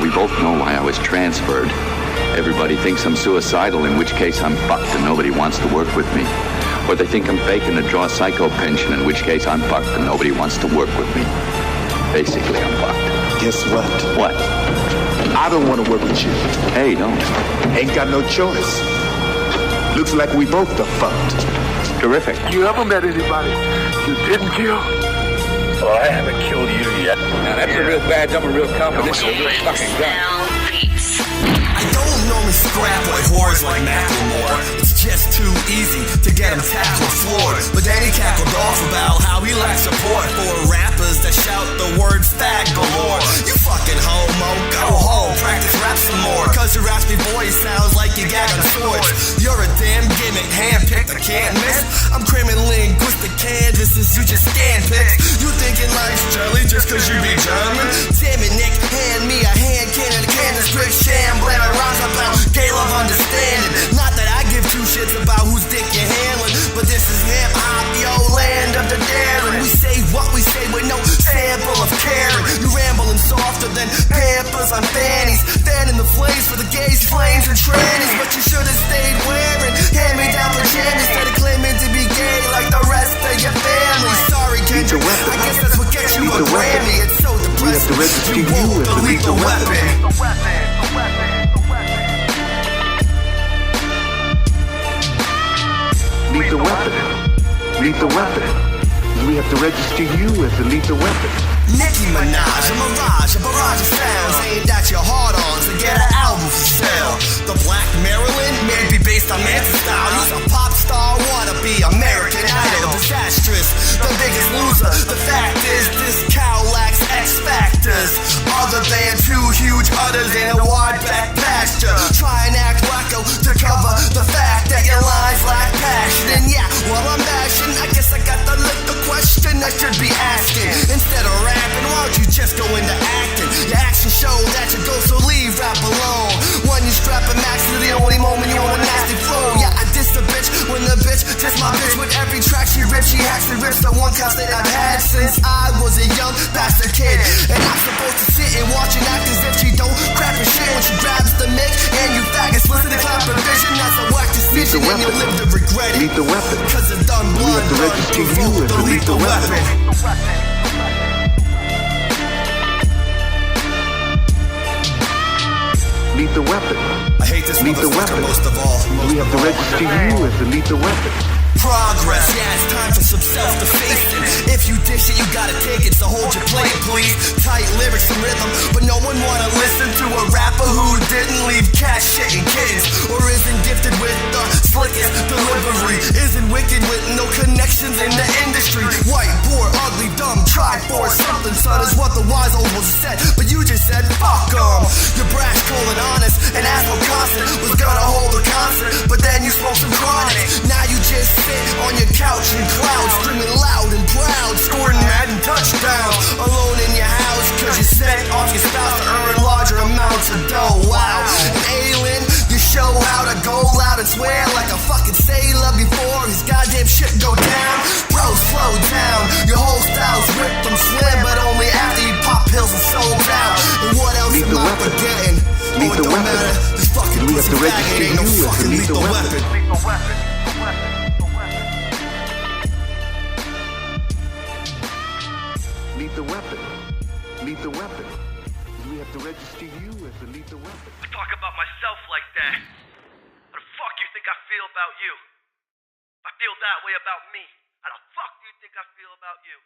we both know why I was transferred. Everybody thinks I'm suicidal, in which case I'm fucked and nobody wants to work with me. Or they think I'm faking to draw a psycho pension, in which case I'm fucked and nobody wants to work with me. Basically, I'm fucked. Guess what? What? I don't want to work with you. Hey, don't. Ain't got no choice. Looks like we both are fucked. Terrific. You ever met anybody you didn't kill? Well, I haven't killed you yet. Now that's a real badge. I'm a real confidential, real fucking gun. I don't normally scrap with whores like Macklemore. It's just too easy to get him tackled floored. But then he cackled off about how he lacks support for rappers that shout the word fag galore. You fucking homo, go home, practice rap some more. Cause your raspy voice sounds like you gag on swords. You're a damn gimmick, handpicked, I can't miss. I'm criminal linguistic canvases, you just scan pics. You thinking life's jelly just cause you be German? Damn it, Nick, hand me a hand cannon, a canvas trick, shambling. Rhymes about gay love understanding. Not that I give two shits about whose dick you're handling, but this is hip-hop, yo, land of the daring. We say what we say with no sample of caring. You rambling softer than Pampers on fannies, fanning the flames for the gays, flames, and trannies. But you should have stayed wearing hand-me-down pajamas instead of claiming to be gay like the rest of your family. Sorry, Kendrick, I guess that's what gets you a Grammy. It's so depressing, you won't delete the weapon. Lethal weapon. Lethal weapon. We have to register you as a lethal weapon. Nicki Minaj, a mirage, a barrage of sounds aimed at your hard-ons to get an album for sale. The Black Maryland may be based on Manson style. Use a pop star, wanna be American Idol. Disastrous, the biggest loser. The fact is, this cow lacks X factors, other than two huge udders in a wide back pasture. Try and act wacko to cover the fact that your lines lack passion. And yeah, while I'm bashing, I guess I got the question I should be asking. Instead of rapping, why don't you just go into acting? Your actions show that you go, so leave rap alone. When you strap a max to the only moment you want a nasty flow. Yeah, I diss the bitch when the bitch diss my bitch. With every track she rips, she hacks and rips the one constant I've had since I was a young bastard kid. And I'm supposed to sit and watch and act as if she don't crap her shit when she grabs the mic. And you faggots listen to clap her vision. That's a whack decision and you'll live to regret it. Lethal weapon. Cause it's done blood, blood, provoke the lethal weapon. Lethal weapon. I hate this lethal weapon. Most of all. We have to register you as a lethal weapon. Progress, yeah, it's time for some self-defacing. If you dish it, you gotta take it, so hold your plate, please. Tight lyrics and rhythm, but no one wanna listen to a rapper who didn't leave cash shitting kids, or isn't gifted with the slickest delivery, isn't wicked with no connections in the industry. White, poor, ugly, dumb, try for something, son, is what the wise old ones said, but you just said, fuck 'em. You're brash, cold, and honest, and asshole constant was gonna hold a concert, but then you spoke some chronic. Now you just sit on your couch in clouds, screaming loud and proud, scoring Madden touchdowns, alone in your house, cause you set off your spouse to earn larger amounts of dough. Wow, an alien, you show how to go loud and swear like a fucking sailor before his goddamn shit go down. Bro, slow down, your whole style's ripped from slim, but only after you pop pills and sold out. And what else am I forgetting? Oh, it don't matter, this fucking pussy faggot ain't no fucking lethal weapon. Lethal weapon. Lethal weapon. We have to register you as a lethal weapon. I talk about myself like that. How the fuck you think I feel about you? If I feel that way about me, how the fuck do you think I feel about you?